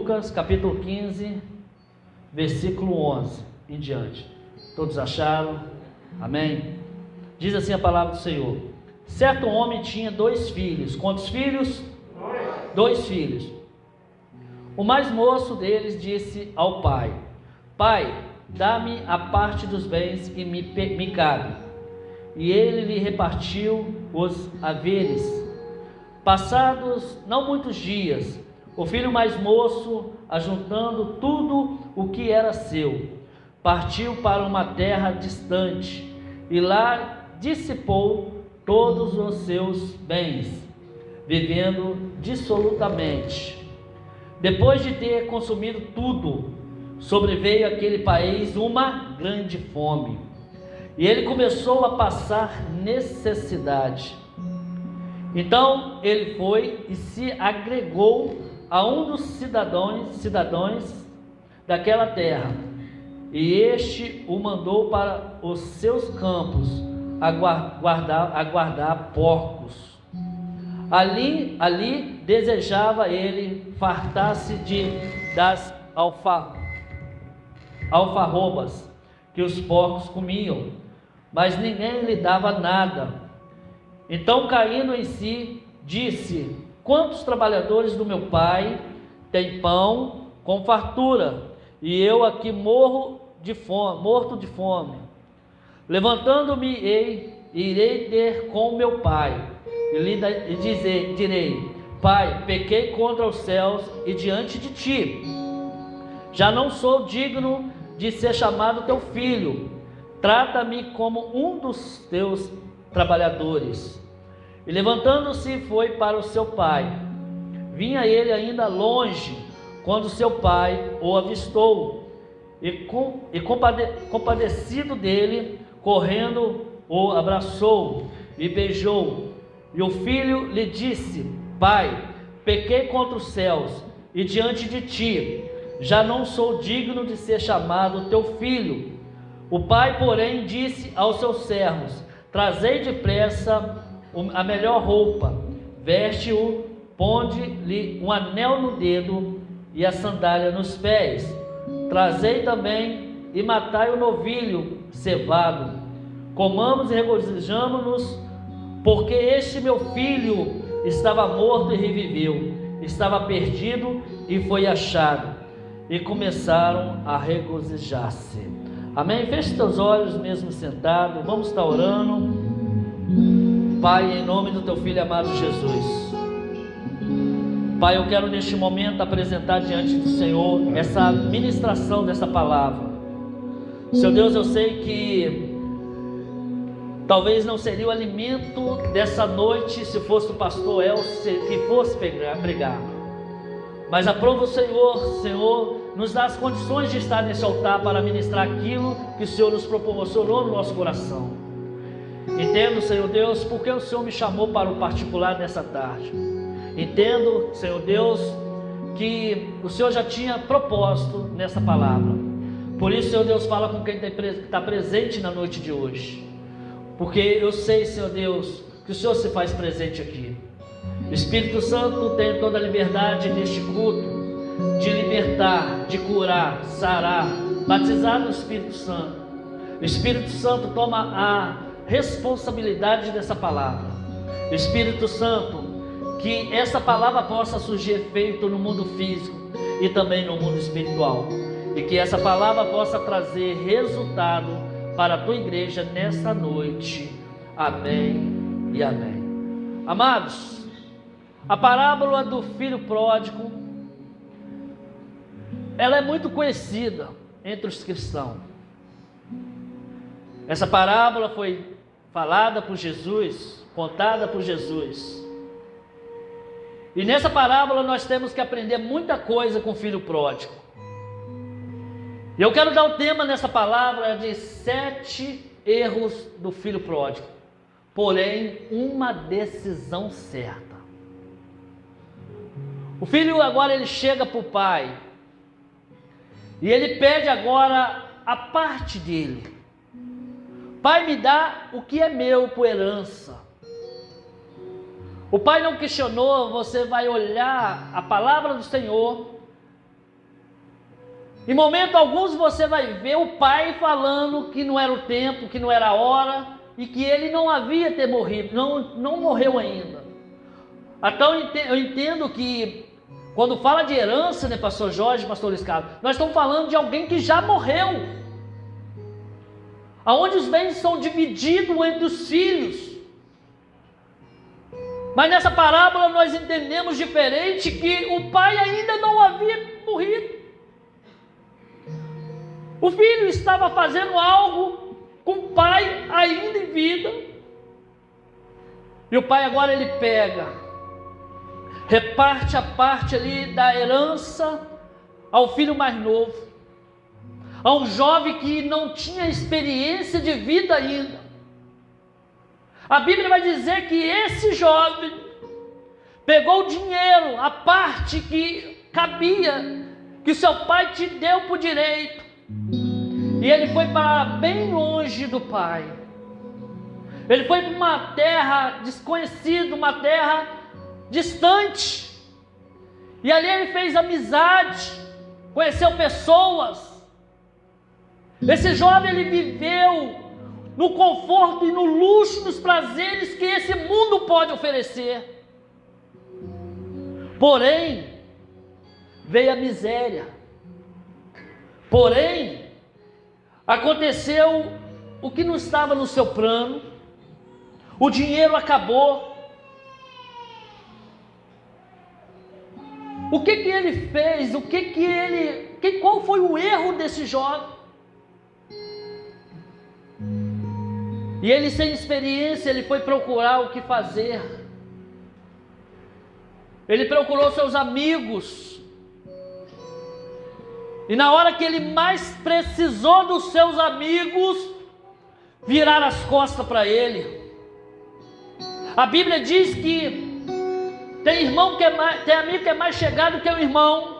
Lucas capítulo 15, versículo 11 em diante. Todos acharam? Amém? Diz assim a palavra do Senhor: certo homem tinha 2 filhos. Quantos filhos? 2 filhos. O mais moço deles disse ao pai: Pai, dá-me a parte dos bens que me cabe. E ele lhe repartiu os haveres. Passados não muitos dias, o filho mais moço, ajuntando tudo o que era seu, partiu para uma terra distante e lá dissipou todos os seus bens, vivendo dissolutamente. Depois de ter consumido tudo, sobreveio àquele país uma grande fome, e ele começou a passar necessidade. Então ele foi e se agregou a um dos cidadãos daquela terra, e este o mandou para os seus campos aguardar porcos. Ali desejava ele fartar-se das alfarrobas que os porcos comiam, mas ninguém lhe dava nada. Então, caindo em si, disse: quantos trabalhadores do meu pai têm pão com fartura, e eu aqui morto de fome. Levantando-me, irei ter com meu pai, e direi: Pai, pequei contra os céus e diante de ti. Já não sou digno de ser chamado teu filho. Trata-me como um dos teus trabalhadores. E levantando-se foi para o seu pai. Vinha ele ainda longe, quando seu pai o avistou, e compadecido dele, correndo, o abraçou e beijou. E o filho lhe disse: Pai, pequei contra os céus e diante de ti, já não sou digno de ser chamado teu filho. O pai, porém, disse aos seus servos: trazei depressa a melhor roupa, veste-o, ponde-lhe um anel no dedo e a sandália nos pés. Trazei também e matai o novilho cevado. Comamos e regozijamo-nos, porque este meu filho estava morto e reviveu, estava perdido e foi achado. E começaram a regozijar-se. Amém? Feche teus olhos mesmo sentado. Vamos estar orando. Pai, em nome do teu filho amado Jesus, Pai, eu quero neste momento apresentar diante do Senhor essa ministração dessa palavra. Seu Deus, eu sei que talvez não seria o alimento dessa noite se fosse o pastor Elcio que fosse pregar. Mas aprova o Senhor, nos dá as condições de estar nesse altar para ministrar aquilo que o Senhor nos proporcionou no nosso coração. Entendo, Senhor Deus, porque o Senhor me chamou para o particular nessa tarde. Entendo, Senhor Deus, que o Senhor já tinha propósito nessa palavra. Por isso, Senhor Deus, fala com quem está presente na noite de hoje. Porque eu sei, Senhor Deus, que o Senhor se faz presente aqui. O Espírito Santo tem toda a liberdade neste culto de libertar, de curar, sarar, batizar no Espírito Santo. O Espírito Santo toma a responsabilidade dessa palavra. O Espírito Santo, que essa palavra possa surgir efeito no mundo físico e também no mundo espiritual, e que essa palavra possa trazer resultado para a tua igreja nessa noite. Amém e amém. Amados, a parábola do filho pródigo, ela é muito conhecida entre os cristãos. Essa parábola foi falada por Jesus, contada por Jesus. E nessa parábola nós temos que aprender muita coisa com o filho pródigo. E eu quero dar o tema nessa palavra de 7 erros do filho pródigo, porém uma decisão certa. O filho agora ele chega para o pai e ele pede agora a parte dele. Pai, me dá o que é meu por herança. O pai não questionou, você vai olhar a palavra do Senhor Em momento alguns você vai ver o pai falando que não era o tempo, que não era a hora, e que ele não havia ter morrido, não morreu ainda. Então eu entendo que quando fala de herança, né, pastor Jorge, pastor Luiz Carlos, nós estamos falando de alguém que já morreu, aonde os bens são divididos entre os filhos. Mas nessa parábola nós entendemos diferente, que o pai ainda não havia morrido. O filho estava fazendo algo com o pai ainda em vida. E o pai agora ele pega, reparte a parte ali da herança ao filho mais novo, a um jovem que não tinha experiência de vida ainda. A Bíblia vai dizer que esse jovem pegou o dinheiro, a parte que cabia, que seu pai te deu por direito, e ele foi para bem longe do pai. Ele foi para uma terra desconhecida, uma terra distante, e ali ele fez amizade, conheceu pessoas. Esse jovem ele viveu no conforto e no luxo, nos prazeres que esse mundo pode oferecer. Porém, veio a miséria. Porém, aconteceu o que não estava no seu plano. O dinheiro acabou. O que ele fez? Qual foi o erro desse jovem? E ele, sem experiência, ele foi procurar o que fazer. Ele procurou seus amigos. E na hora que ele mais precisou dos seus amigos, viraram as costas para ele. A Bíblia diz que tem amigo que é mais chegado que o irmão.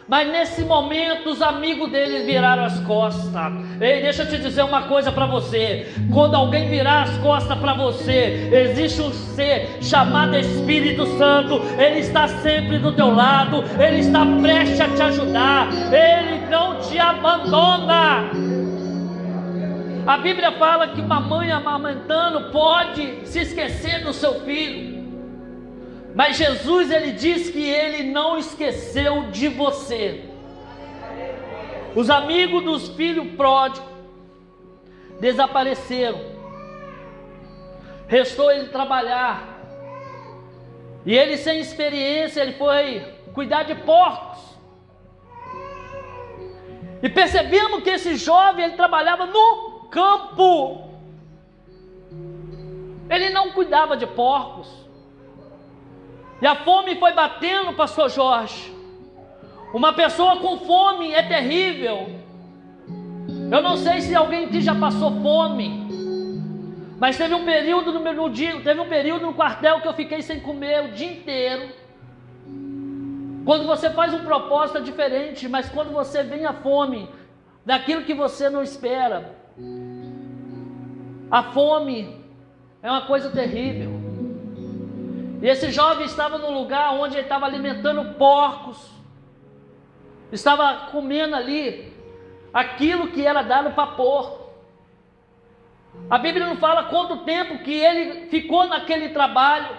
Mas nesse momento os amigos dele viraram as costas. Ei, deixa eu te dizer uma coisa para você. Quando alguém virar as costas para você, existe um ser chamado Espírito Santo. Ele está sempre do teu lado. Ele está prestes a te ajudar. Ele não te abandona. A Bíblia fala que uma mãe amamentando pode se esquecer do seu filho. Mas Jesus, ele diz que ele não esqueceu de você. Os amigos dos filhos pródigos desapareceram. Restou ele trabalhar. E ele, sem experiência, ele foi cuidar de porcos. E percebemos que esse jovem, ele trabalhava no campo. Ele não cuidava de porcos. E a fome foi batendo, pastor Jorge. Uma pessoa com fome é terrível. Eu não sei se alguém aqui já passou fome, mas teve um período no quartel que eu fiquei sem comer o dia inteiro. Quando você faz um propósito é diferente, mas quando você vem a fome daquilo que você não espera, a fome é uma coisa terrível. E esse jovem estava num lugar onde ele estava alimentando porcos, estava comendo ali aquilo que era dado para porco. A Bíblia não fala quanto tempo que ele ficou naquele trabalho,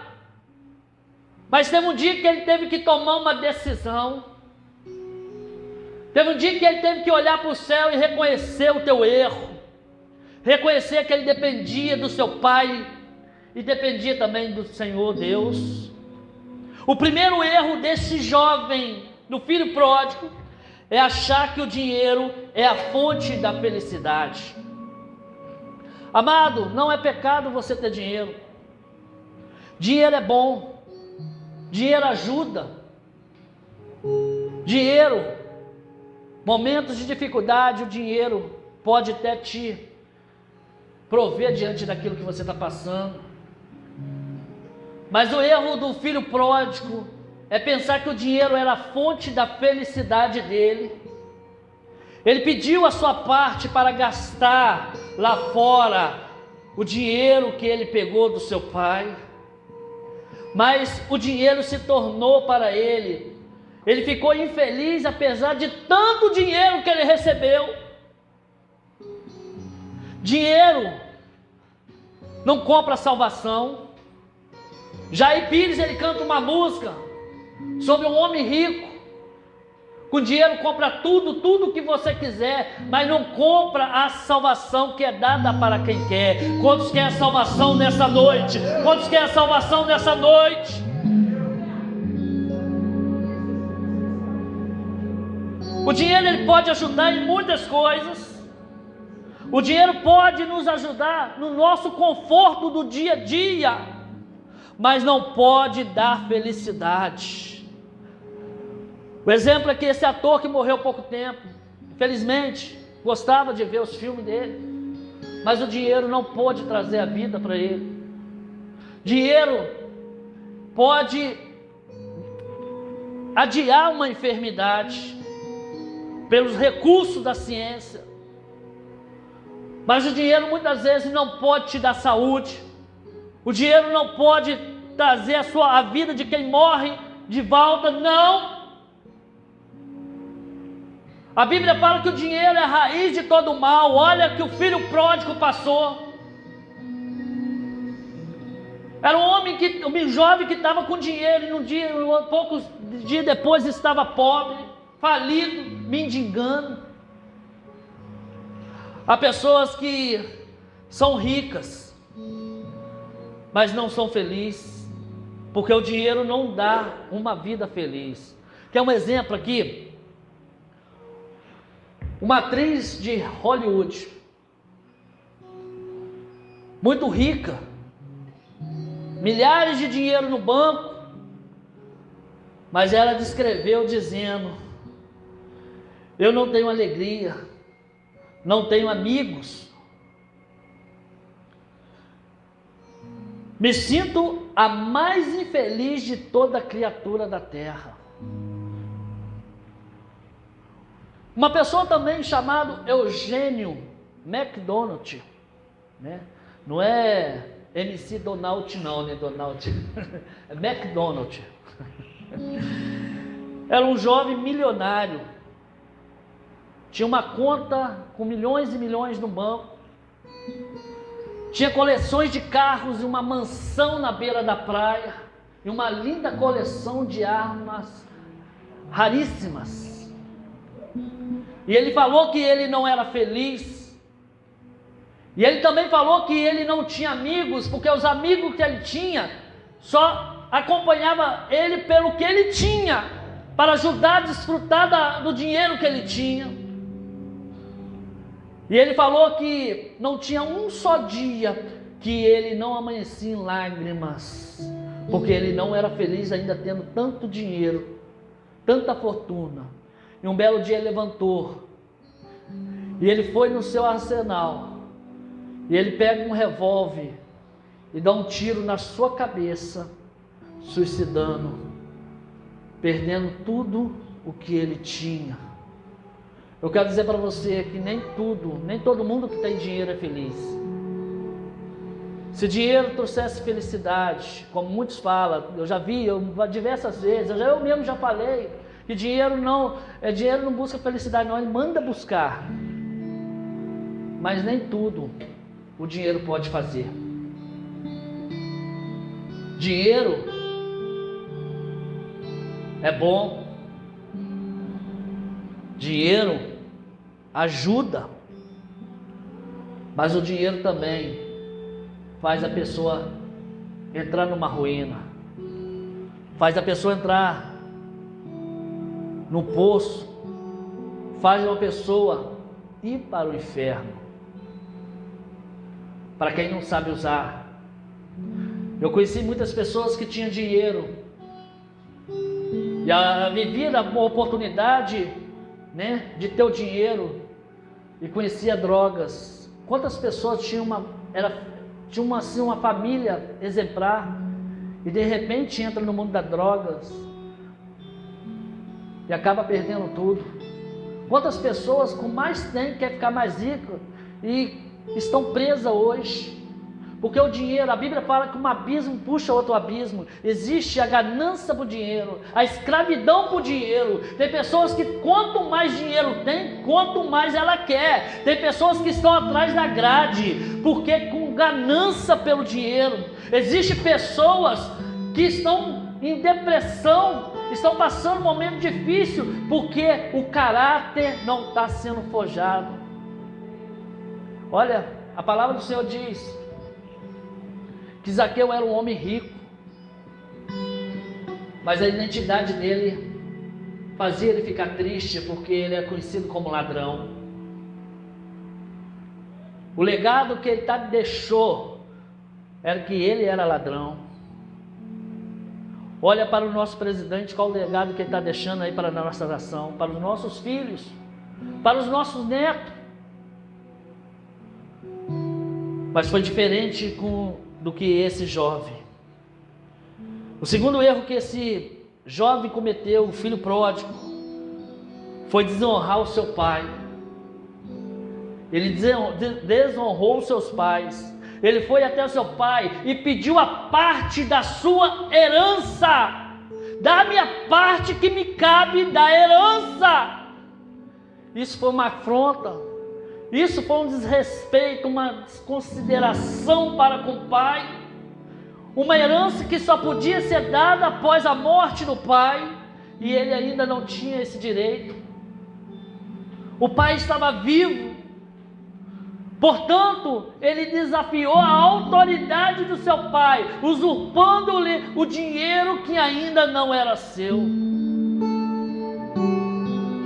mas teve um dia que ele teve que tomar uma decisão. Teve um dia que ele teve que olhar para o céu e reconhecer o teu erro, reconhecer que ele dependia do seu pai e dependia também do Senhor Deus. O primeiro erro desse jovem, do filho pródigo, é achar que o dinheiro é a fonte da felicidade. Amado, não é pecado você ter dinheiro. Dinheiro é bom. Dinheiro ajuda. Dinheiro, momentos de dificuldade, o dinheiro pode até te prover diante daquilo que você está passando. Mas o erro do filho pródigo é pensar que o dinheiro era a fonte da felicidade dele. Ele pediu a sua parte para gastar lá fora o dinheiro que ele pegou do seu pai. Mas o dinheiro se tornou para ele ele ficou infeliz apesar de tanto dinheiro que ele recebeu. Dinheiro não compra salvação. Jair Pires, ele canta uma música sobre um homem rico. Com dinheiro compra tudo que você quiser, mas não compra a salvação que é dada para quem quer. Quantos querem a salvação nessa noite? Quantos querem a salvação nessa noite? O dinheiro ele pode ajudar em muitas coisas. O dinheiro pode nos ajudar no nosso conforto do dia a dia, mas não pode dar felicidade. O exemplo é que esse ator que morreu há pouco tempo, infelizmente, gostava de ver os filmes dele, mas o dinheiro não pôde trazer a vida para ele. Dinheiro pode adiar uma enfermidade pelos recursos da ciência, mas o dinheiro muitas vezes não pode te dar saúde. O dinheiro não pode trazer a vida de quem morre de volta, não. A Bíblia fala que o dinheiro é a raiz de todo mal. Olha que o filho pródigo passou. Era um jovem que estava com dinheiro e poucos dias depois estava pobre, falido, mendigando. Há pessoas que são ricas, mas não são felizes, porque o dinheiro não dá uma vida feliz. Quer um exemplo aqui? Uma atriz de Hollywood, muito rica, milhares de dinheiro no banco, mas ela descreveu dizendo: eu não tenho alegria, não tenho amigos, me sinto a mais infeliz de toda criatura da terra. Uma pessoa também chamada Eugênio McDonald, né? Não é MC Donald não, né? Donald é McDonald. Era um jovem milionário, tinha uma conta com milhões e milhões no banco, tinha coleções de carros e uma mansão na beira da praia, e uma linda coleção de armas raríssimas. E ele falou que ele não era feliz. E ele também falou que ele não tinha amigos, porque os amigos que ele tinha só acompanhavam ele pelo que ele tinha, para ajudar a desfrutar do dinheiro que ele tinha. E ele falou que não tinha um só dia que ele não amanhecia em lágrimas, porque ele não era feliz ainda tendo tanto dinheiro, tanta fortuna. E um belo dia ele levantou, e ele foi no seu arsenal, e ele pega um revólver, e dá um tiro na sua cabeça, suicidando, perdendo tudo o que ele tinha. Eu quero dizer para você que nem todo mundo que tem dinheiro é feliz. Se dinheiro trouxesse felicidade, como muitos falam, eu já vi diversas vezes, eu mesmo já falei, que dinheiro não busca felicidade, não, ele manda buscar. Mas nem tudo o dinheiro pode fazer. Dinheiro é bom, dinheiro ajuda, mas o dinheiro também faz a pessoa entrar numa ruína, faz a pessoa entrar no poço, faz uma pessoa ir para o inferno. Para quem não sabe usar, eu conheci muitas pessoas que tinham dinheiro e viviam a oportunidade, né, de ter o dinheiro e conhecia drogas. Quantas pessoas tinham uma família exemplar e de repente entra no mundo das drogas e acaba perdendo tudo? Quantas pessoas com mais tempo quer ficar mais rico e estão presas hoje? Porque o dinheiro, a Bíblia fala que um abismo puxa outro abismo. Existe a ganância por dinheiro, a escravidão por dinheiro. Tem pessoas que quanto mais dinheiro tem, quanto mais ela quer. Tem pessoas que estão atrás da grade, porque com ganância pelo dinheiro. Existem pessoas que estão em depressão, estão passando um momento difícil, porque o caráter não está sendo forjado. Olha, a palavra do Senhor diz que Zaqueu era um homem rico, mas a identidade dele fazia ele ficar triste, porque ele é conhecido como ladrão. O legado que ele deixou era que ele era ladrão. Olha para o nosso presidente, qual o legado que ele está deixando aí para a nossa nação, para os nossos filhos, para os nossos netos. Mas foi diferente do que esse jovem. O segundo erro que esse jovem cometeu, o filho pródigo, foi desonrar o seu pai. Ele desonrou os seus pais. Ele foi até o seu pai e pediu a parte da sua herança. Dá-me a parte que me cabe da herança. Isso foi uma afronta. Isso foi um desrespeito, uma desconsideração para com o pai. Uma herança que só podia ser dada após a morte do pai. E ele ainda não tinha esse direito. O pai estava vivo. Portanto, ele desafiou a autoridade do seu pai, usurpando-lhe o dinheiro que ainda não era seu.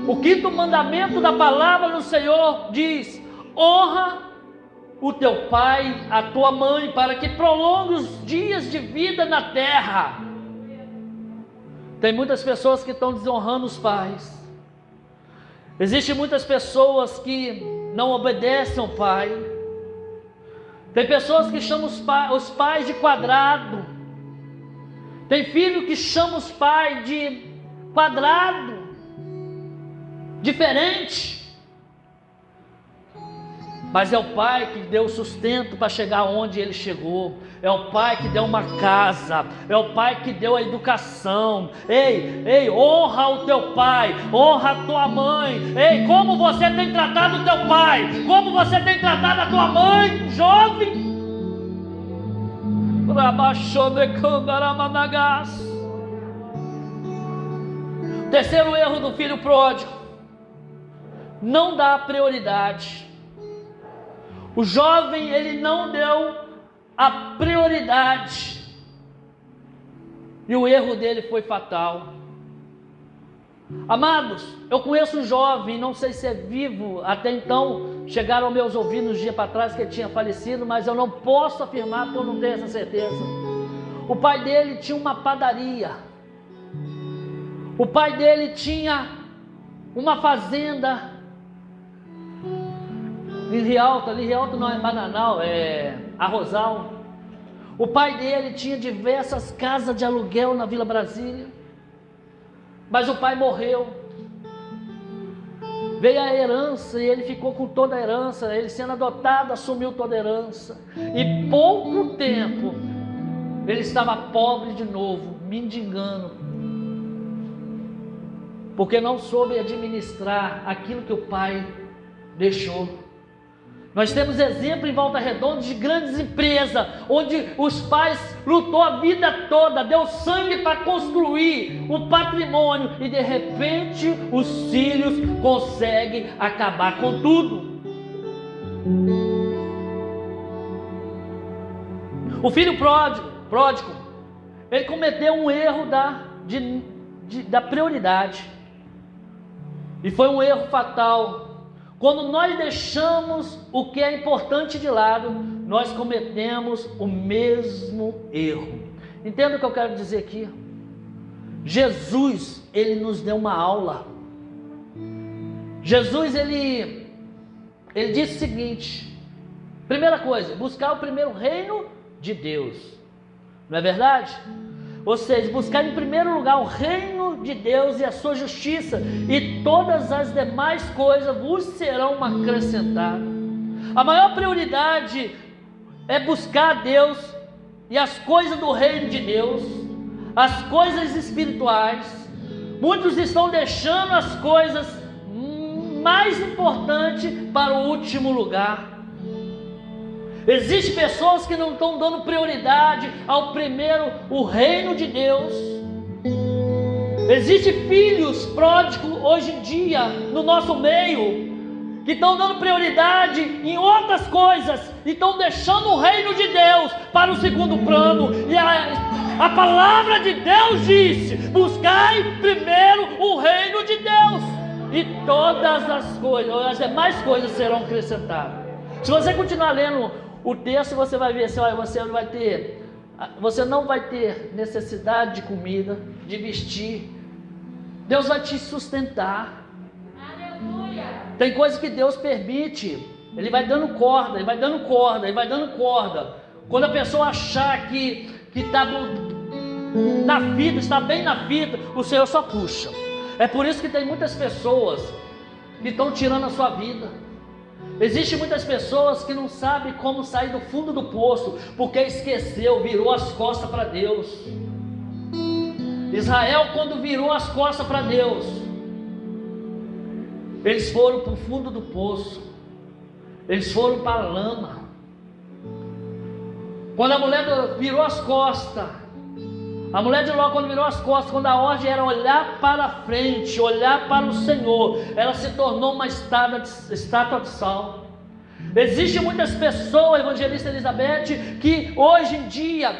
O quinto mandamento da palavra do Senhor diz: honra o teu pai, a tua mãe, para que prolongue os dias de vida na terra. Tem muitas pessoas que estão desonrando os pais. Existem muitas pessoas que não obedecem ao pai. Tem pessoas que chamam os pais de quadrado. Tem filho que chama os pais de quadrado, diferente. Mas é o pai que deu sustento para chegar onde ele chegou. É o pai que deu uma casa. É o pai que deu a educação. Ei, honra o teu pai. Honra a tua mãe. Ei, como você tem tratado o teu pai? Como você tem tratado a tua mãe, jovem? Terceiro erro do filho pródigo: não dá prioridade. O jovem, ele não deu a prioridade. E o erro dele foi fatal. Amados, eu conheço um jovem, não sei se é vivo, até então chegaram aos meus ouvidos uns dias para trás que ele tinha falecido, mas eu não posso afirmar porque eu não tenho essa certeza. O pai dele tinha uma padaria. O pai dele tinha uma fazenda em Rialto não é Bananal, é Arrozal. O pai dele tinha diversas casas de aluguel na Vila Brasília, mas o pai morreu. Veio a herança e ele ficou com toda a herança. Ele sendo adotado, assumiu toda a herança. E pouco tempo, ele estava pobre de novo, mendigando, porque não soube administrar aquilo que o pai deixou. Nós temos exemplo em Volta Redonda de grandes empresas, onde os pais lutou a vida toda, deu sangue para construir o patrimônio, e de repente os filhos conseguem acabar com tudo. O filho pródigo, ele cometeu um erro da prioridade, e foi um erro fatal. Quando nós deixamos o que é importante de lado, nós cometemos o mesmo erro. Entenda o que eu quero dizer aqui? Jesus, ele nos deu uma aula. Jesus, ele disse o seguinte: primeira coisa, buscar o primeiro reino de Deus. Não é verdade? Ou seja, buscar em primeiro lugar o reino de Deus e a sua justiça, e todas as demais coisas vos serão acrescentadas. A maior prioridade é buscar a Deus e as coisas do reino de Deus, as coisas espirituais. Muitos estão deixando as coisas mais importantes para o último lugar. Existem pessoas que não estão dando prioridade ao primeiro, o reino de Deus. Existem filhos pródigos hoje em dia no nosso meio, que estão dando prioridade em outras coisas e estão deixando o reino de Deus para o segundo plano. E a palavra de Deus disse: buscai primeiro o reino de Deus, e todas as coisas, as demais coisas serão acrescentadas. Se você continuar lendo o texto, você vai ver assim, olha, você não vai ter necessidade de comida, de vestir. Deus vai te sustentar. Aleluia. Tem coisas que Deus permite. Ele vai dando corda, ele vai dando corda, ele vai dando corda. Quando a pessoa achar que está na fita, está bem na fita, o Senhor só puxa. É por isso que tem muitas pessoas que estão tirando a sua vida. Existem muitas pessoas que não sabem como sair do fundo do poço, porque esqueceu, virou as costas para Deus. Israel, quando virou as costas para Deus, eles foram para o fundo do poço, eles foram para a lama. Quando a mulher virou as costas, a mulher de Ló, quando virou as costas, quando a ordem era olhar para frente, olhar para o Senhor, ela se tornou uma estátua de sal. Existem muitas pessoas, evangelista Elizabeth, que hoje em dia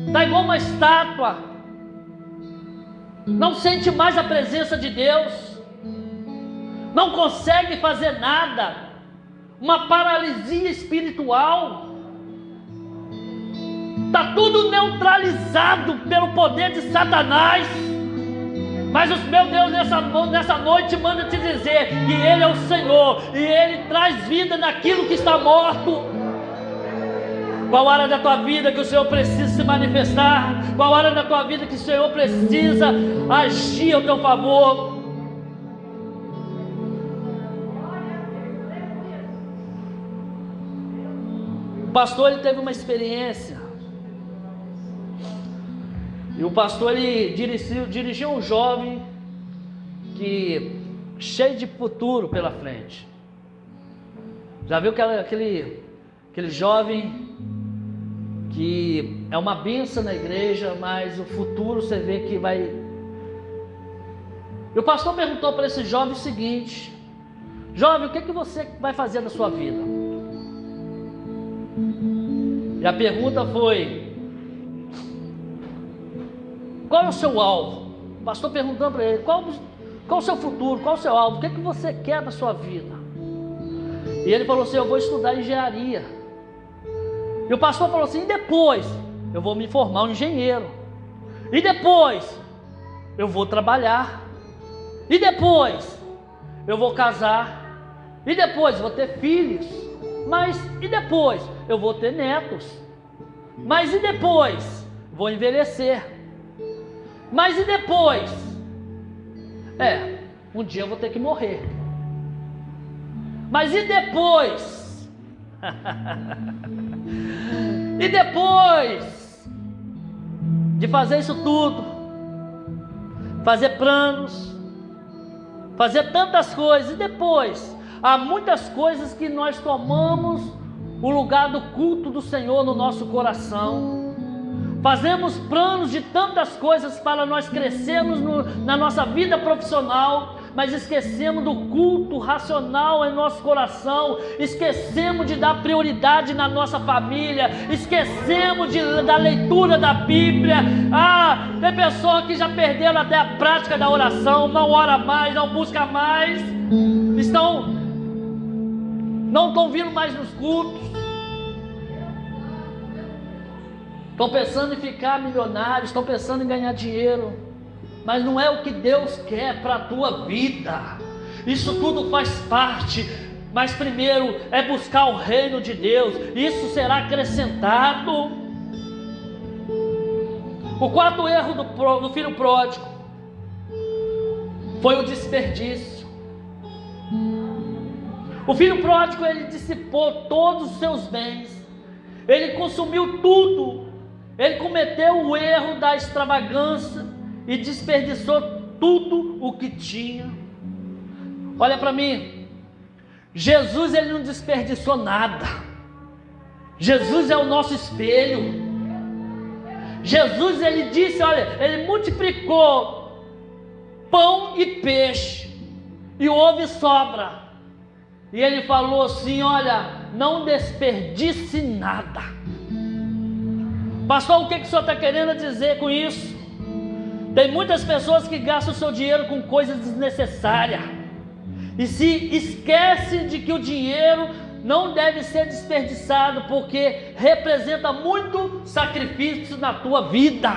está igual uma estátua, não sente mais a presença de Deus, não consegue fazer nada, uma paralisia espiritual. Está tudo neutralizado pelo poder de Satanás. Mas o meu Deus nessa noite manda te dizer que Ele é o Senhor, e Ele traz vida naquilo que está morto. Qual área da tua vida que o Senhor precisa se manifestar? Qual área da tua vida que o Senhor precisa agir ao teu favor? O pastor, ele teve uma experiência. E o pastor, ele dirigiu um jovem cheio de futuro pela frente. Já viu aquele jovem que é uma bênção na igreja, mas o futuro você vê que vai... E o pastor perguntou para esse jovem o seguinte: jovem, o que você vai fazer da sua vida? E a pergunta foi: qual é o seu alvo? O pastor perguntando para ele: qual o seu futuro, qual o seu alvo, o que você quer da sua vida? E ele falou assim: eu vou estudar engenharia. E o pastor falou assim: e depois? Eu vou me formar um engenheiro. E depois? Eu vou trabalhar. E depois? Eu vou casar. E depois? Vou ter filhos. Mas e depois? Eu vou ter netos. Mas e depois? Vou envelhecer. Mas e depois? Um dia eu vou ter que morrer. Mas e depois? E depois de fazer isso tudo, fazer planos, fazer tantas coisas, e depois? Há muitas coisas que nós tomamos o lugar do culto do Senhor no nosso coração. Fazemos planos de tantas coisas para nós crescermos na nossa vida profissional, mas esquecemos do culto racional em nosso coração, esquecemos de dar prioridade na nossa família, esquecemos da leitura da Bíblia. Tem pessoas que já perderam até a prática da oração, não ora mais, não busca mais, não estão vindo mais nos cultos. Estão pensando em ficar milionários, estão pensando em ganhar dinheiro, mas não é o que Deus quer para a tua vida. Isso tudo faz parte, mas primeiro é buscar o reino de Deus, isso será acrescentado. O quarto erro do filho pródigo foi o desperdício. O filho pródigo, ele dissipou todos os seus bens, ele consumiu tudo, ele cometeu o erro da extravagância e desperdiçou tudo o que tinha. Olha para mim, Jesus ele não desperdiçou nada. Jesus é o nosso espelho. Jesus ele disse, olha, ele multiplicou pão e peixe e houve sobra. E ele falou assim, olha, não desperdice nada. Pastor, o que o senhor está querendo dizer com isso? Tem muitas pessoas que gastam o seu dinheiro com coisas desnecessárias e se esquece de que o dinheiro não deve ser desperdiçado, porque representa muito sacrifício na tua vida.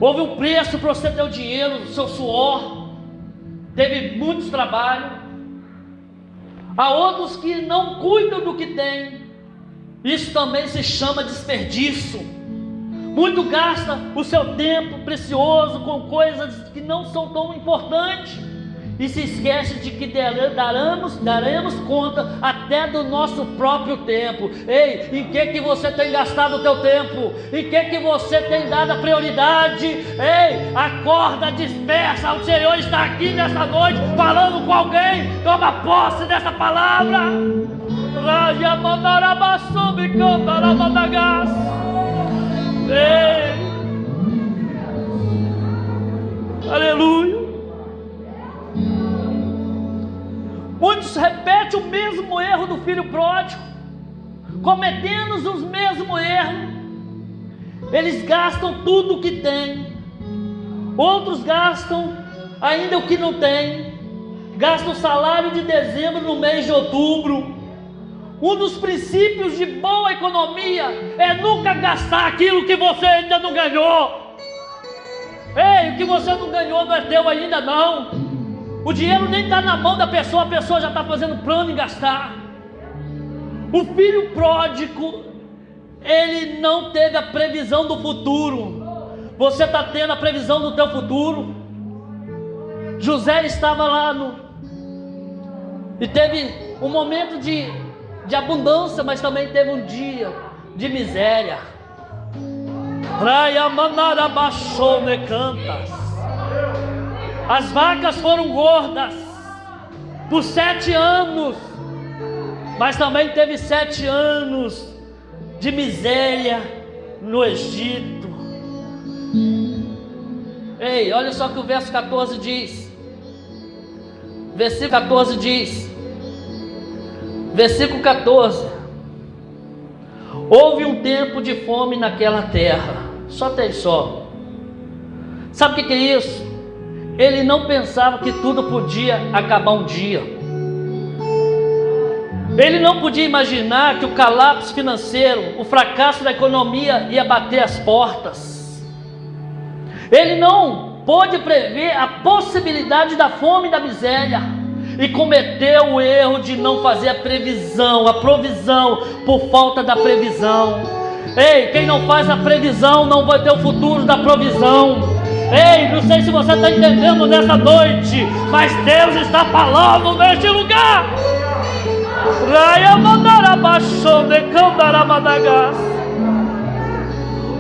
Houve um preço para você ter o dinheiro, o seu suor, teve muitos trabalhos. Há outros que não cuidam do que tem, isso também se chama desperdício. Muito gasta o seu tempo precioso com coisas que não são tão importantes e se esquece de que daremos conta até do nosso próprio tempo. Ei, em que você tem gastado o teu tempo? Em que você tem dado a prioridade? Ei, acorda, desperta. O Senhor está aqui nessa noite falando com alguém. Toma posse dessa palavra. Ei, aleluia. Muitos repetem o mesmo erro do filho pródigo, cometendo os mesmos erros. Eles gastam tudo o que têm. Outros gastam ainda o que não tem. Gastam o salário de dezembro no mês de outubro. Um dos princípios de boa economia é nunca gastar aquilo que você ainda não ganhou. Ei, o que você não ganhou não é teu ainda não. O dinheiro nem está na mão da pessoa, a pessoa já está fazendo plano em gastar. O filho pródigo, ele não teve a previsão do futuro. Você está tendo a previsão do teu futuro? José estava lá e teve um momento de abundância, mas também teve um dia de miséria. Praia manara baixou ne cantas. As vacas foram gordas por 7 anos, mas também teve 7 anos de miséria no Egito. Ei, olha só o que o verso 14 diz. Versículo 14 diz. Versículo 14. Houve um tempo de fome naquela terra. Só tem só. Sabe o que é isso? Ele não pensava que tudo podia acabar um dia. Ele não podia imaginar que o colapso financeiro, o fracasso da economia ia bater as portas. Ele não pôde prever a possibilidade da fome e da miséria e cometeu o erro de não fazer a provisão por falta da previsão. Ei, quem não faz a previsão não vai ter o futuro da provisão. Ei, não sei se você está entendendo nessa noite, mas Deus está falando neste lugar.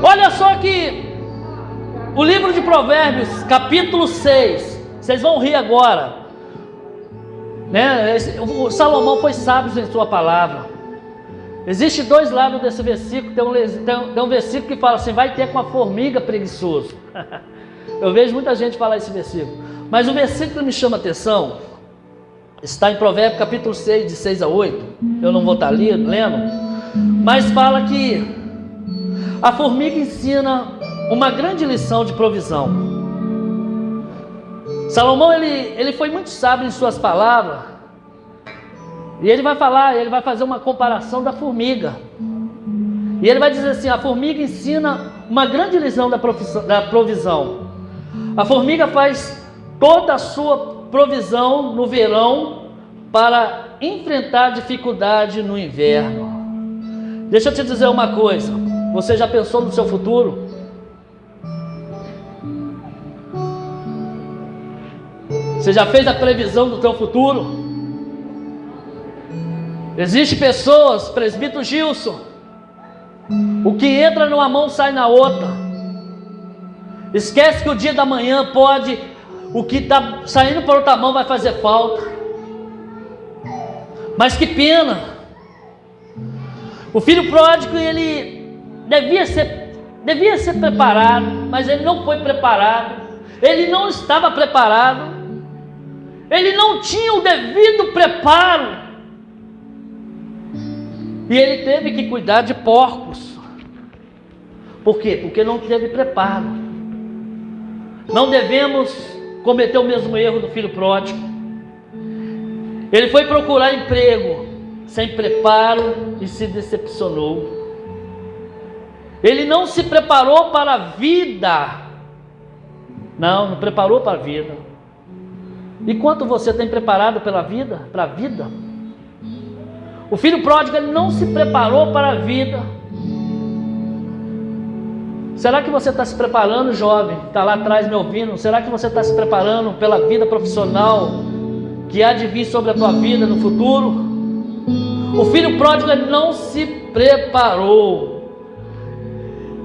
Olha só que o livro de Provérbios, capítulo 6, vocês vão rir agora, né? O Salomão foi sábio em sua palavra. Existe 2 lados desse versículo. Tem um versículo que fala assim: vai ter com a formiga preguiçoso. Eu vejo muita gente falar esse versículo, mas o versículo que me chama a atenção está em Provérbios capítulo 6, de 6 a 8. Eu não vou estar lendo, mas fala que a formiga ensina uma grande lição de provisão. Salomão ele foi muito sábio em suas palavras, e ele vai fazer uma comparação da formiga, e ele vai dizer assim: a formiga ensina uma grande lição da provisão. A formiga faz toda a sua provisão no verão para enfrentar dificuldade no inverno. Deixa eu te dizer uma coisa: você já pensou no seu futuro? Você já fez a previsão do teu futuro? Existem pessoas, presbítero Gilson, o que entra numa mão sai na outra. Esquece que o dia da manhã pode, o que está saindo por outra mão vai fazer falta. Mas que pena. O filho pródigo, ele devia ser preparado, mas ele não foi preparado. Ele não estava preparado. Ele não tinha o devido preparo. E ele teve que cuidar de porcos. Por quê? Porque não teve preparo. Não devemos cometer o mesmo erro do filho pródigo. Ele foi procurar emprego sem preparo e se decepcionou. Ele não se preparou para a vida. Não preparou para a vida. E quanto você tem preparado pela vida? Para a vida? O filho pródigo, ele não se preparou para a vida. Será que você está se preparando, jovem? Está lá atrás me ouvindo. Será que você está se preparando pela vida profissional que há de vir sobre a tua vida no futuro? O filho pródigo, ele não se preparou.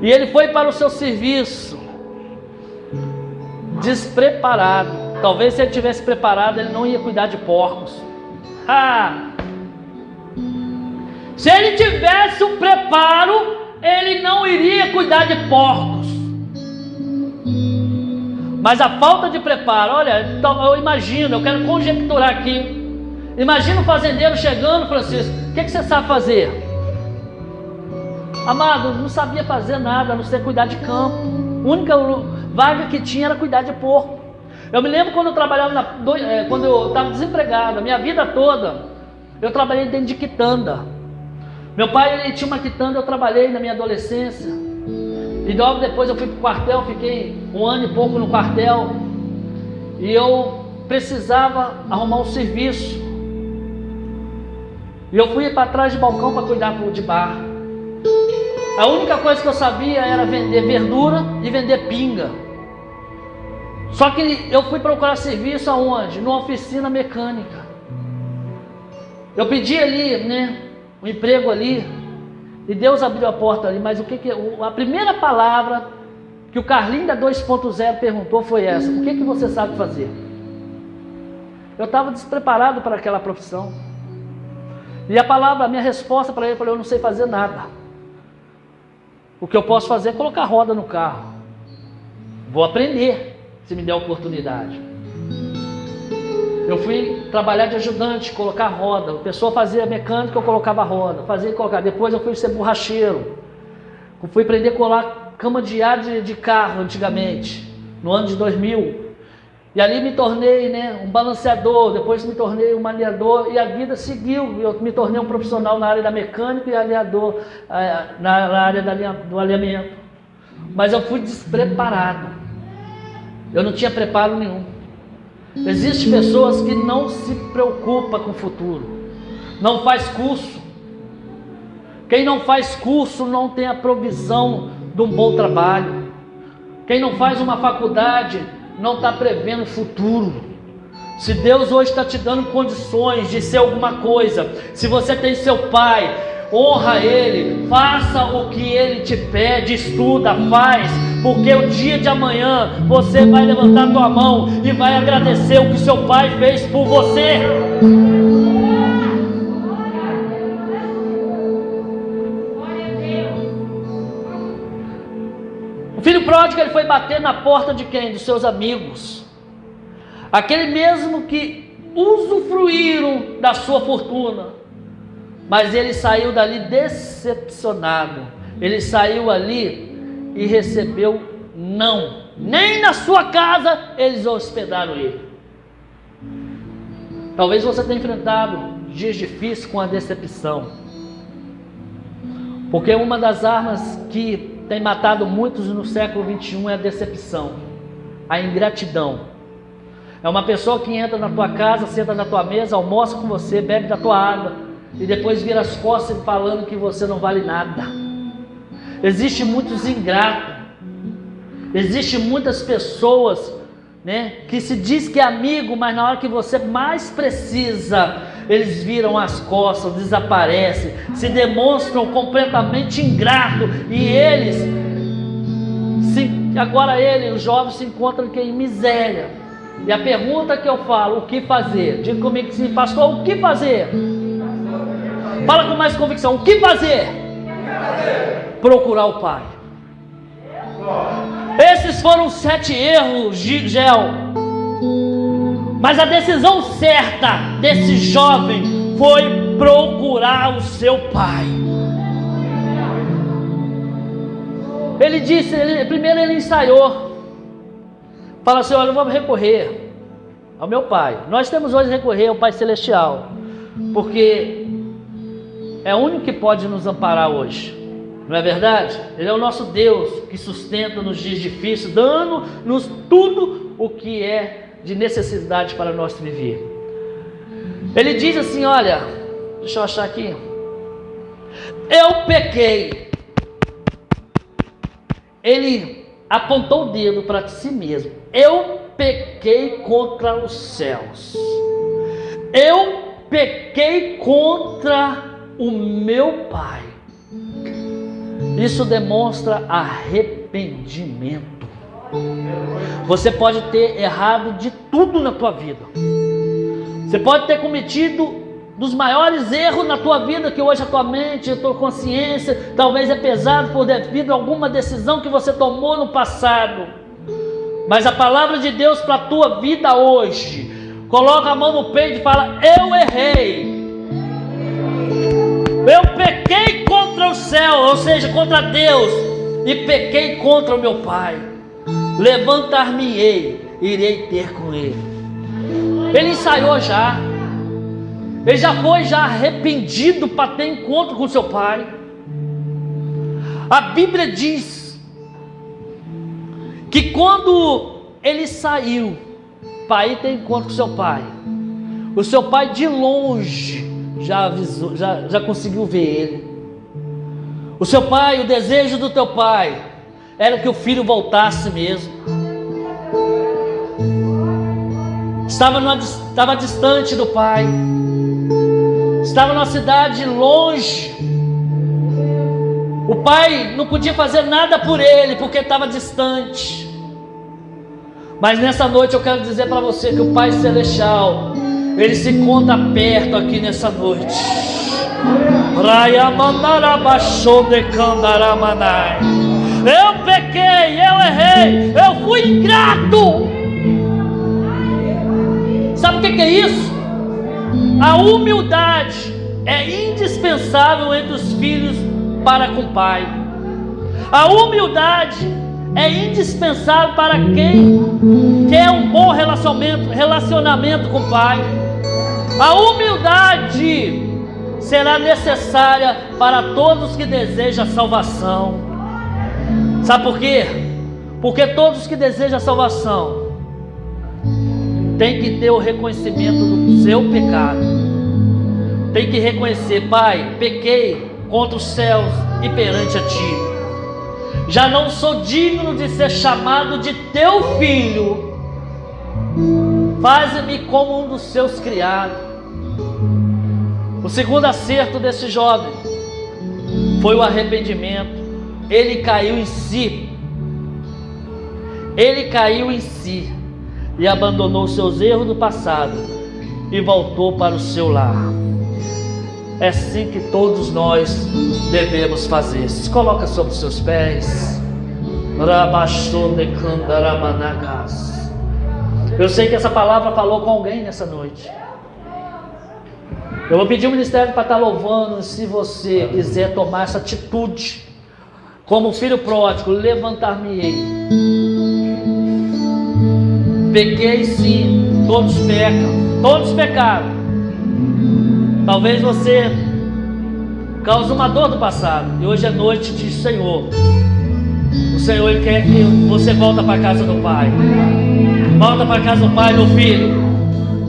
E ele foi para o seu serviço despreparado. Talvez se ele tivesse preparado, ele não ia cuidar de porcos. Se ele tivesse um preparo, ele não iria cuidar de porcos. Mas a falta de preparo, olha, então eu imagino, eu quero conjecturar aqui. Imagina o fazendeiro chegando, Francisco, o que você sabe fazer? Amado, não sabia fazer nada, a não ser cuidar de campo. A única vaga que tinha era cuidar de porco. Eu me lembro quando eu trabalhava, quando eu estava desempregado, a minha vida toda, eu trabalhei dentro de quitanda. Meu pai, ele tinha uma quitanda, eu trabalhei na minha adolescência. E logo depois eu fui para o quartel, fiquei 1 ano e pouco no quartel. E eu precisava arrumar um serviço. E eu fui para trás de balcão para cuidar de bar. A única coisa que eu sabia era vender verdura e vender pinga. Só que eu fui procurar serviço aonde? Numa oficina mecânica. Eu pedi ali, um emprego ali, e Deus abriu a porta ali. Mas a primeira palavra que o Carlinho da 2.0 perguntou foi essa: o que você sabe fazer? Eu estava despreparado para aquela profissão. E a minha resposta para ele, eu não sei fazer nada. O que eu posso fazer é colocar roda no carro. Vou aprender, se me der a oportunidade. Eu fui trabalhar de ajudante, colocar roda. A pessoa fazia mecânica, eu colocava roda. Fazia e colocava. Depois eu fui ser borracheiro. Eu fui aprender a colar cama de ar de carro antigamente, no ano de 2000. E ali me tornei um balanceador, depois me tornei um alinhador, e a vida seguiu. Eu me tornei um profissional na área da mecânica e alinhador na área do alinhamento. Mas eu fui despreparado. Eu não tinha preparo nenhum. Existem pessoas que não se preocupam com o futuro, não faz curso. Quem não faz curso não tem a provisão de um bom trabalho. Quem não faz uma faculdade não está prevendo o futuro. Se Deus hoje está te dando condições de ser alguma coisa, se você tem seu pai, honra ele, faça o que ele te pede, estuda, faz, porque o dia de amanhã você vai levantar tua mão e vai agradecer o que seu pai fez por você. O filho pródigo, ele foi bater na porta de quem? Dos seus amigos. Aquele mesmo que usufruíram da sua fortuna. Mas ele saiu dali decepcionado. Ele saiu ali e recebeu não. Nem na sua casa eles hospedaram ele. Talvez você tenha enfrentado dias difíceis com a decepção. Porque uma das armas que tem matado muitos no século 21 é a decepção, a ingratidão. É uma pessoa que entra na tua casa, senta na tua mesa, almoça com você, bebe da tua água e depois vira as costas falando que você não vale nada. Existe muitos ingratos. Existe muitas pessoas, que se diz que é amigo, mas na hora que você mais precisa, eles viram as costas, desaparecem, se demonstram completamente ingratos, e agora os jovens se encontram aqui em miséria. E a pergunta que eu falo, o que fazer? Diga comigo assim, pastor, o que fazer? Fala com mais convicção, o que fazer? Procurar o Pai. Esses foram 7 erros de Gel. Mas a decisão certa desse jovem foi procurar o seu pai. Ele disse, primeiro ele ensaiou. Fala assim, olha, vamos recorrer ao meu pai. Nós temos hoje recorrer ao Pai Celestial, porque é o único que pode nos amparar hoje. Não é verdade? Ele é o nosso Deus que sustenta nos dias difíceis, dando-nos tudo o que é de necessidade para nós viver. Ele diz assim, olha, deixa eu achar aqui. Eu pequei. Ele apontou o dedo para si mesmo. Eu pequei contra os céus. Eu pequei contra o meu Pai. Isso demonstra arrependimento. Você pode ter errado de tudo na tua vida. Você pode ter cometido dos maiores erros na tua vida, que hoje a tua mente, a tua consciência talvez é pesado por devido a alguma decisão que você tomou no passado. Mas a palavra de Deus para a tua vida hoje, coloca a mão no peito e fala, eu errei. Eu pequei contra o céu, ou seja, contra Deus, e pequei contra o meu Pai. Levantar-me-ei, irei ter com Ele. Ele ensaiou já. Ele já foi arrependido para ter encontro com seu Pai. A Bíblia diz que quando ele saiu para ir ter encontro com seu pai, o seu pai de longe já avisou, já conseguiu ver ele. O seu pai, o desejo do teu pai era que o filho voltasse mesmo. Estava distante do pai, estava numa cidade longe. O pai não podia fazer nada por ele porque estava distante. Mas nessa noite eu quero dizer para você que o Pai Celestial, Ele se encontra perto aqui nessa noite. Eu pequei, eu errei, eu fui ingrato. Sabe o que é isso? A humildade é indispensável entre os filhos para com o pai. A humildade é indispensável para quem quer um bom relacionamento com o pai. A humildade será necessária para todos que desejam a salvação. Sabe por quê? Porque todos que desejam a salvação tem que ter o reconhecimento do seu pecado. Tem que reconhecer, Pai, pequei contra os céus e perante a Ti. Já não sou digno de ser chamado de Teu filho. Faz-me como um dos seus criados. O segundo acerto desse jovem foi o arrependimento. Ele caiu em si. Ele caiu em si e abandonou seus erros do passado e voltou para o seu lar. É assim que todos nós devemos fazer. Se coloca sobre os seus pés. Eu sei que essa palavra falou com alguém nessa noite. Eu vou pedir o ministério para estar louvando. Se você quiser tomar essa atitude, como filho pródigo, levantar-me-ei. Pequei sim, todos pecam, todos pecaram. Talvez você cause uma dor do passado, e hoje é noite de Senhor. O Senhor, Ele quer que você volte para a casa do Pai. Volta para a casa do Pai, meu filho.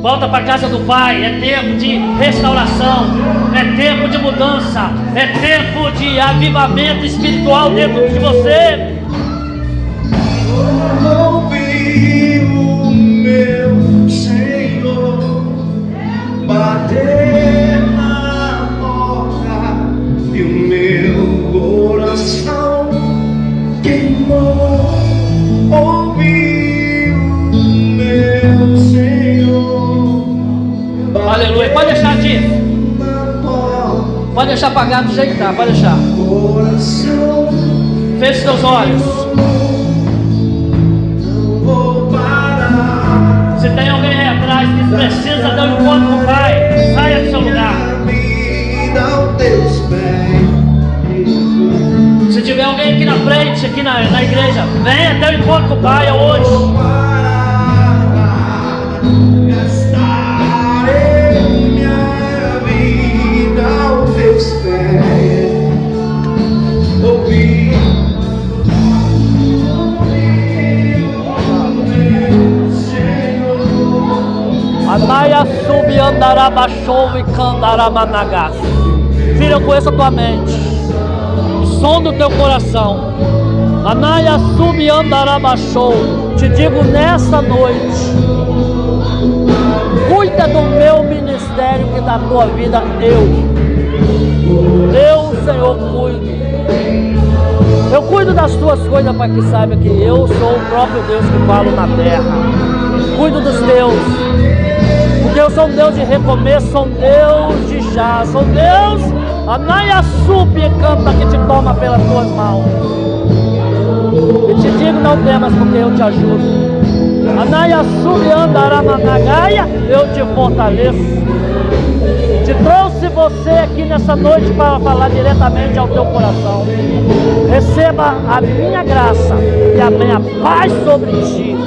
Volta para a casa do Pai. É tempo de restauração, é tempo de mudança, é tempo de avivamento espiritual dentro de você. Ouvi o meu Senhor bater. Aleluia. Pode deixar disso. Pode deixar apagado do jeito que tá. Pode deixar. Feche seus olhos. Se tem alguém aí atrás que precisa dar um encontro com o Pai, saia do seu lugar. Se tiver alguém aqui na frente, aqui na igreja, venha até o encontro com o Pai hoje. Anaia subi andará baixou e candará managas. Filho, eu conheço a tua mente, o som do teu coração. Anaia subi andará baixou. Te digo nessa noite, cuida do meu ministério e da tua vida. Eu, Senhor, cuido. Eu cuido das tuas coisas para que saiba que eu sou o próprio Deus que falo na terra. Cuido dos teus, porque eu sou um Deus de recomeço, sou um Deus de já, sou um Deus, Anaiasup e canta que te toma pelas tuas mãos. E te digo, não temas, porque eu te ajudo. Anaiasup andará managaia, eu te fortaleço. Te trouxe você aqui nessa noite para falar diretamente ao teu coração. Receba a minha graça e a minha paz sobre ti.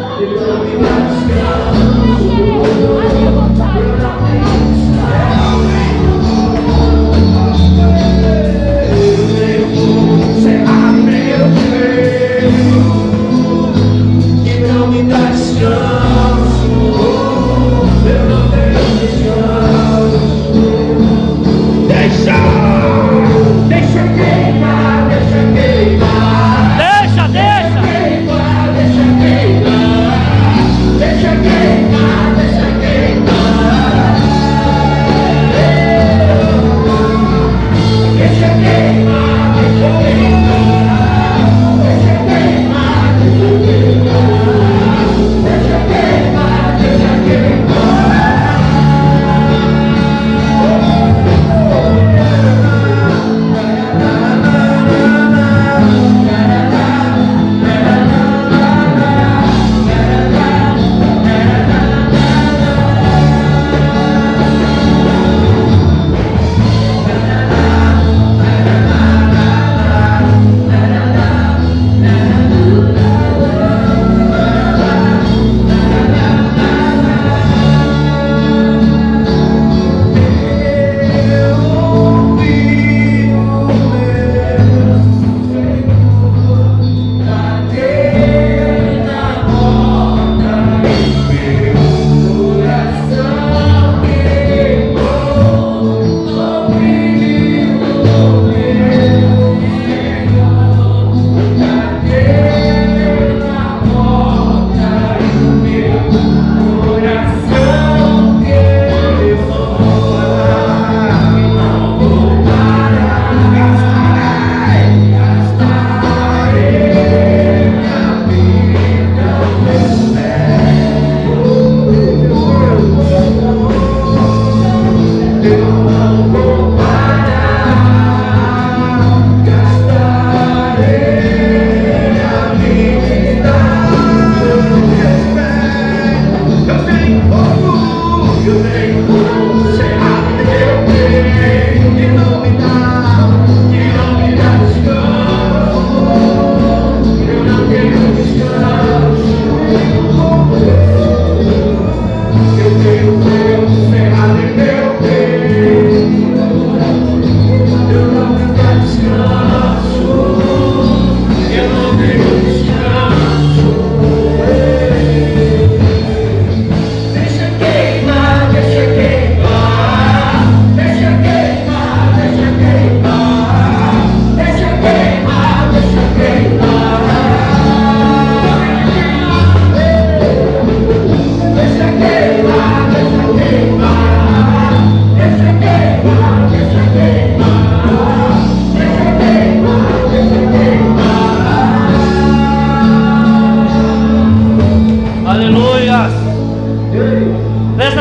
Deixa queimar,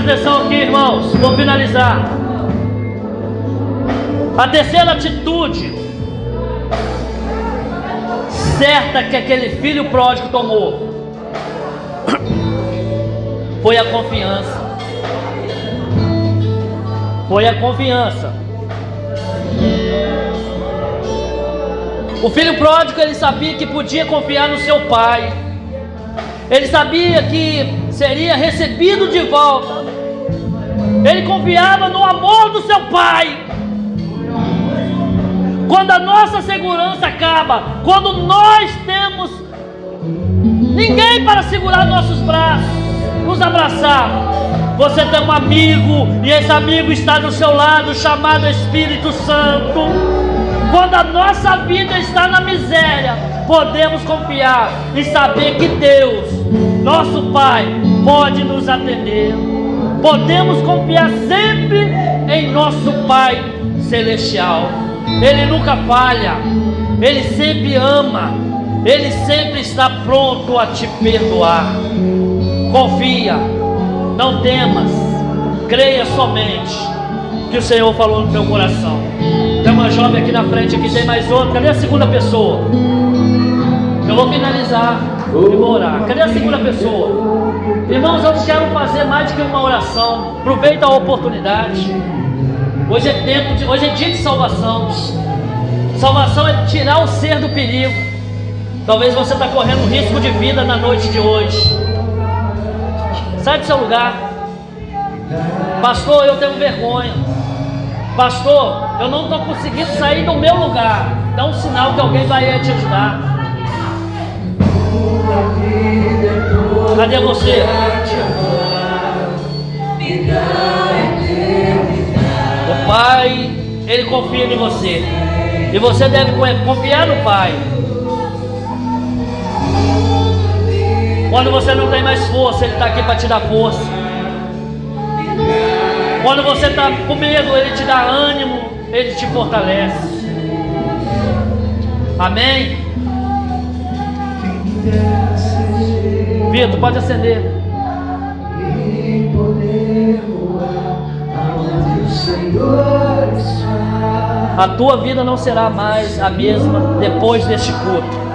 atenção aqui, irmãos, vou finalizar. A terceira atitude certa que aquele filho pródigo tomou foi a confiança. Foi a confiança. O filho pródigo, ele sabia que podia confiar no seu pai. Ele sabia que seria recebido de volta. Ele confiava no amor do seu pai. Quando a nossa segurança acaba, quando nós temos ninguém para segurar nossos braços, nos abraçar, você tem um amigo, e esse amigo está do seu lado, chamado Espírito Santo. Quando a nossa vida está na miséria, podemos confiar e saber que Deus, nosso Pai, pode nos atender. Podemos confiar sempre em nosso Pai Celestial. Ele nunca falha, Ele sempre ama, Ele sempre está pronto a te perdoar. Confia, não temas, creia somente que o Senhor falou no teu coração. Tem uma jovem aqui na frente, aqui tem mais outra. Cadê a segunda pessoa? Eu vou finalizar e vou orar. Cadê a segunda pessoa? Irmãos, eu não quero fazer mais do que uma oração. Aproveita a oportunidade. Hoje é dia de salvação. Salvação é tirar o ser do perigo. Talvez você está correndo risco de vida na noite de hoje. Sai do seu lugar. Pastor, eu tenho vergonha. Pastor, eu não estou conseguindo sair do meu lugar. Dá um sinal que alguém vai te ajudar. Cadê você? O Pai, Ele confia em você. E você deve confiar no Pai. Quando você não tem mais força, Ele está aqui para te dar força. Quando você está com medo, Ele te dá ânimo, Ele te fortalece. Amém? Vitor, pode acender. A tua vida não será mais a mesma depois deste culto.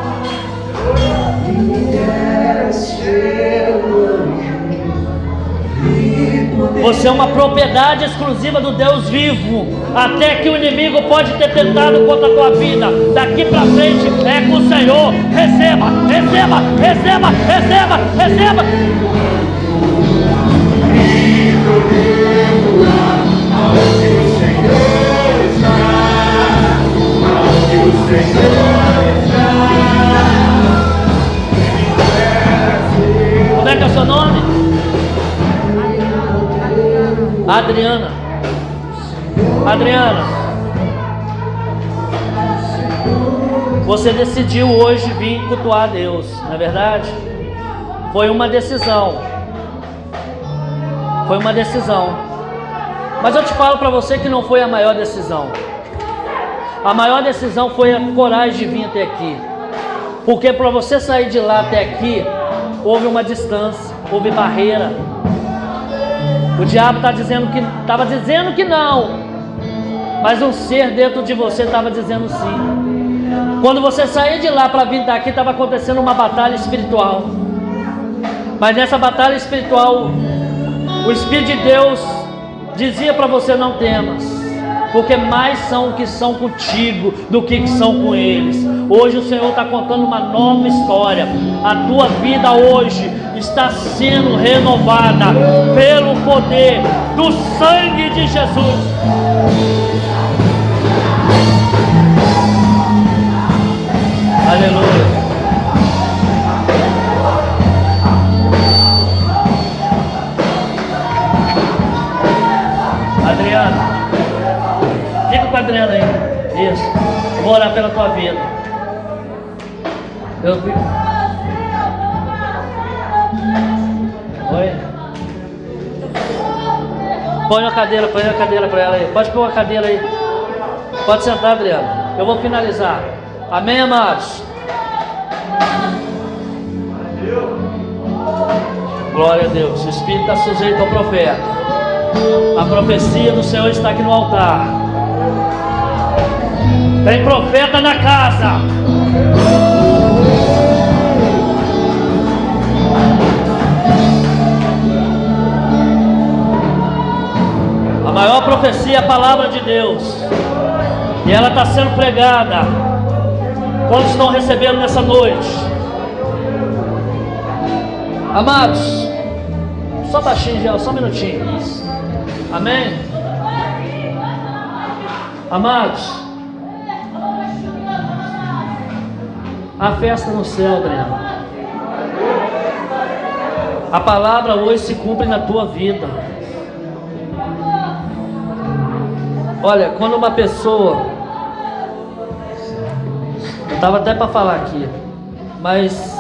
Você é uma propriedade exclusiva do Deus vivo. Até que o inimigo pode ter tentado contra a tua vida, daqui para frente é com o Senhor. Receba, receba, receba, receba, receba. Como é que é o seu nome? Adriana. Adriana, você decidiu hoje vir cultuar a Deus, não é verdade? Foi uma decisão. Foi uma decisão. Mas eu te falo para você que não foi a maior decisão. A maior decisão foi a coragem de vir até aqui. Porque para você sair de lá até aqui, houve uma distância, houve barreira. O diabo estava dizendo que não, mas um ser dentro de você estava dizendo sim. Quando você sair de lá para vir até aqui, estava acontecendo uma batalha espiritual. Mas nessa batalha espiritual, o Espírito de Deus dizia para você: não temas, porque mais são que são contigo do que são com eles. Hoje o Senhor está contando uma nova história. A tua vida hoje está sendo renovada pelo poder do sangue de Jesus. Aleluia. Adriana, fica com a Adriana aí. Isso. Eu vou orar pela tua vida. Oi? Põe a cadeira para ela aí. Pode pôr a cadeira aí. Pode sentar, Adriana. Eu vou finalizar. Amém, amados? Glória a Deus. O Espírito está sujeito ao profeta. A profecia do Senhor está aqui no altar. Tem profeta na casa. A maior profecia é a palavra de Deus. E ela está sendo pregada. Quantos estão recebendo nessa noite? Amados, só baixinho, já, só um minutinho. Amém? Amados, a festa no céu, Adriano. A palavra hoje se cumpre na tua vida. Olha, quando uma pessoa, eu estava até para falar aqui, mas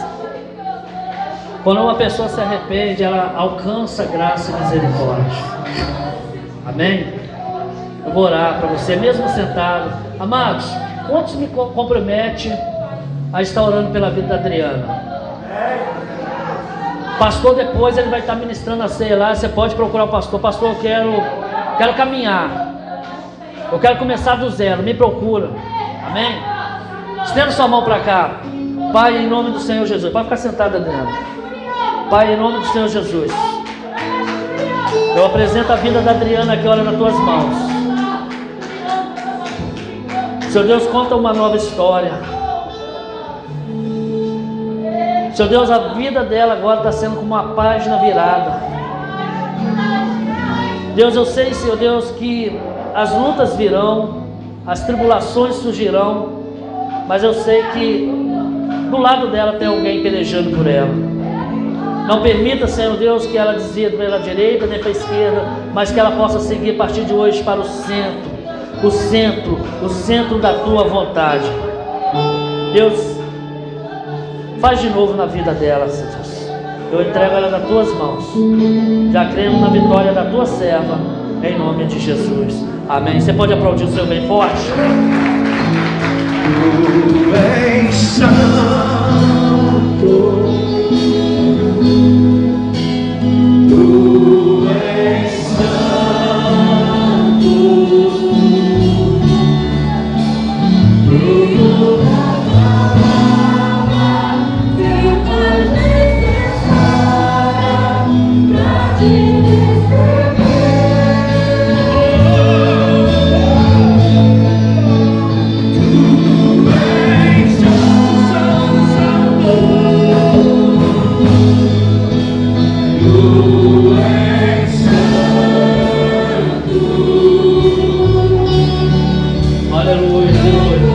quando uma pessoa se arrepende, ela alcança graça e misericórdia. Amém? Eu vou orar para você, mesmo sentado. Amados, quantos me compromete a estar orando pela vida da Adriana? Pastor, depois ele vai estar ministrando a ceia lá. Você pode procurar o pastor. Pastor, eu quero caminhar. Eu quero começar do zero. Me procura. Amém? Estenda sua mão para cá. Pai, em nome do Senhor Jesus. Pode ficar sentado, Adriana. Pai, em nome do Senhor Jesus, eu apresento a vida da Adriana aqui, olha, nas tuas mãos. Senhor Deus, conta uma nova história. Senhor Deus, a vida dela agora está sendo como uma página virada. Deus, eu sei, Senhor Deus, que as lutas virão, as tribulações surgirão, mas eu sei que do lado dela tem alguém pelejando por ela. Não permita, Senhor Deus, que ela desvie pela direita nem para a esquerda, mas que ela possa seguir a partir de hoje para o centro da tua vontade. Deus, faz de novo na vida dela, Senhor. Eu entrego ela nas tuas mãos, já crendo na vitória da tua serva, em nome de Jesus. Amém. Você pode aplaudir o Senhor bem forte? Tu és santo. Aleluia, aleluia.